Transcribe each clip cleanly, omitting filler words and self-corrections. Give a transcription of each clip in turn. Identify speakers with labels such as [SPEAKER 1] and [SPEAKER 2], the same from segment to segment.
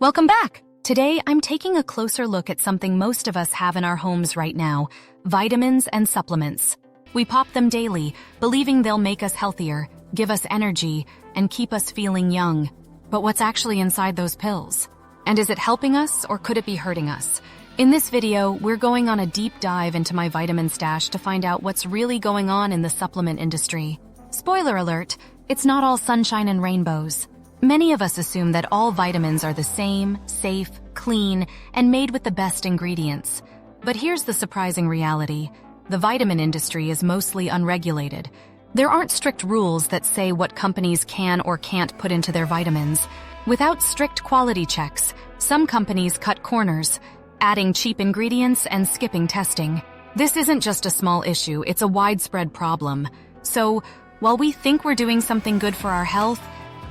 [SPEAKER 1] Welcome back! Today, I'm taking a closer look at something most of us have in our homes right now: vitamins and supplements. We pop them daily, believing they'll make us healthier, give us energy, and keep us feeling young. But what's actually inside those pills? And is it helping us, or could it be hurting us? In this video, we're going on a deep dive into my vitamin stash to find out what's really going on in the supplement industry. Spoiler alert, it's not all sunshine and rainbows. Many of us assume that all vitamins are the same, safe, clean, and made with the best ingredients. But here's the surprising reality. The vitamin industry is mostly unregulated. There aren't strict rules that say what companies can or can't put into their vitamins. Without strict quality checks, some companies cut corners, adding cheap ingredients and skipping testing. This isn't just a small issue, it's a widespread problem. So, while we think we're doing something good for our health,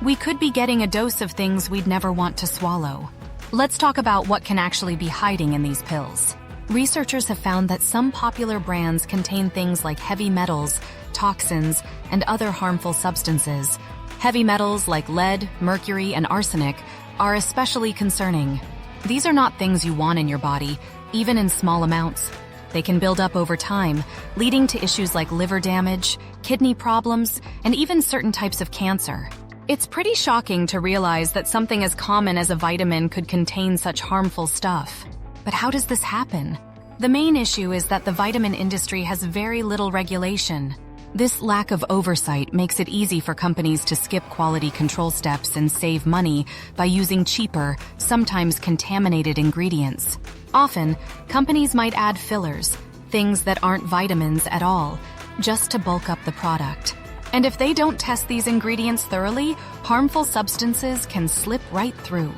[SPEAKER 1] we could be getting a dose of things we'd never want to swallow. Let's talk about what can actually be hiding in these pills. Researchers have found that some popular brands contain things like heavy metals, toxins, and other harmful substances. Heavy metals like lead, mercury, and arsenic are especially concerning. These are not things you want in your body, even in small amounts. They can build up over time, leading to issues like liver damage, kidney problems, and even certain types of cancer. It's pretty shocking to realize that something as common as a vitamin could contain such harmful stuff. But how does this happen? The main issue is that the vitamin industry has very little regulation. This lack of oversight makes it easy for companies to skip quality control steps and save money by using cheaper, sometimes contaminated ingredients. Often, companies might add fillers, things that aren't vitamins at all, just to bulk up the product. And if they don't test these ingredients thoroughly, harmful substances can slip right through.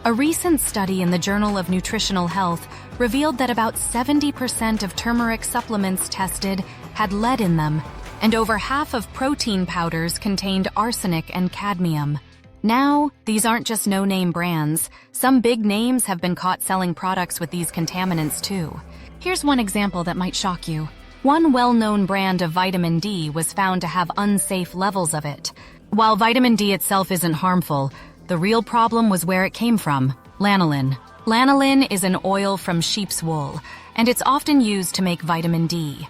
[SPEAKER 1] A recent study in the Journal of Nutritional Health revealed that about 70% of turmeric supplements tested had lead in them, and over half of protein powders contained arsenic and cadmium. Now, these aren't just no-name brands. Some big names have been caught selling products with these contaminants too. Here's one example that might shock you. One well-known brand of vitamin D was found to have unsafe levels of it. While vitamin D itself isn't harmful, the real problem was where it came from: lanolin. Lanolin is an oil from sheep's wool, and it's often used to make vitamin D.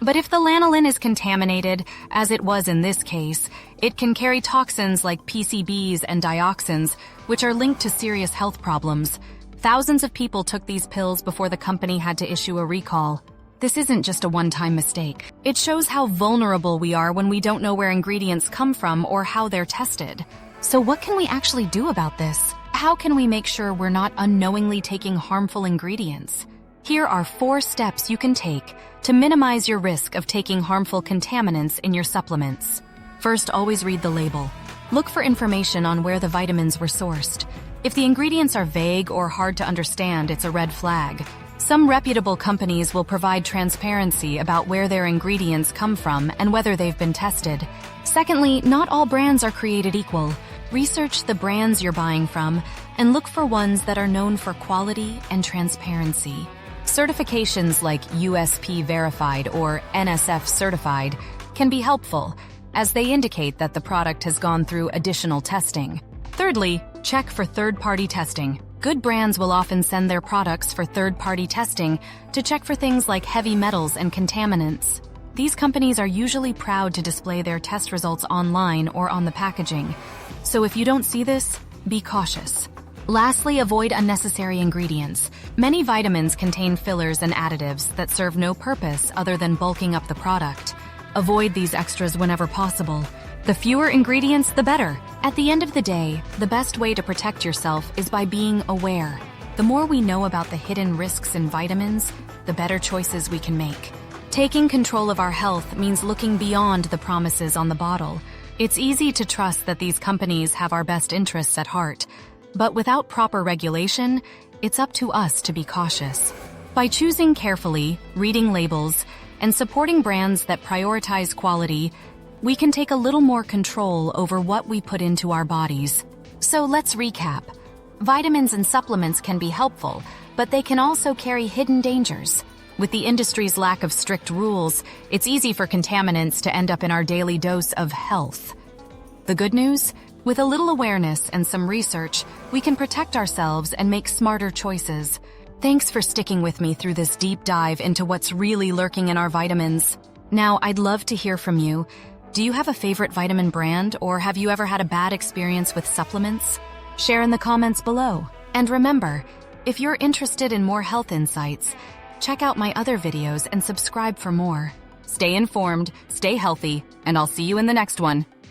[SPEAKER 1] But if the lanolin is contaminated, as it was in this case, it can carry toxins like PCBs and dioxins, which are linked to serious health problems. Thousands of people took these pills before the company had to issue a recall. This isn't just a one-time mistake. It shows how vulnerable we are when we don't know where ingredients come from or how they're tested. So what can we actually do about this? How can we make sure we're not unknowingly taking harmful ingredients? Here are 4 steps you can take to minimize your risk of taking harmful contaminants in your supplements. First, always read the label. Look for information on where the vitamins were sourced. If the ingredients are vague or hard to understand, it's a red flag. Some reputable companies will provide transparency about where their ingredients come from and whether they've been tested. Secondly, not all brands are created equal. Research the brands you're buying from and look for ones that are known for quality and transparency. Certifications like USP Verified or NSF Certified can be helpful, as they indicate that the product has gone through additional testing. Thirdly, check for third-party testing. Good brands will often send their products for third-party testing to check for things like heavy metals and contaminants. These companies are usually proud to display their test results online or on the packaging. So if you don't see this, be cautious. Lastly, avoid unnecessary ingredients. Many vitamins contain fillers and additives that serve no purpose other than bulking up the product. Avoid these extras whenever possible. The fewer ingredients, the better. At the end of the day, the best way to protect yourself is by being aware. The more we know about the hidden risks in vitamins, the better choices we can make. Taking control of our health means looking beyond the promises on the bottle. It's easy to trust that these companies have our best interests at heart, but without proper regulation, it's up to us to be cautious. By choosing carefully, reading labels, and supporting brands that prioritize quality, we can take a little more control over what we put into our bodies. So let's recap. Vitamins and supplements can be helpful, but they can also carry hidden dangers. With the industry's lack of strict rules, it's easy for contaminants to end up in our daily dose of health. The good news? With a little awareness and some research, we can protect ourselves and make smarter choices. Thanks for sticking with me through this deep dive into what's really lurking in our vitamins. Now, I'd love to hear from you. Do you have a favorite vitamin brand, or have you ever had a bad experience with supplements? Share in the comments below. And remember, if you're interested in more health insights, check out my other videos and subscribe for more. Stay informed, stay healthy, and I'll see you in the next one.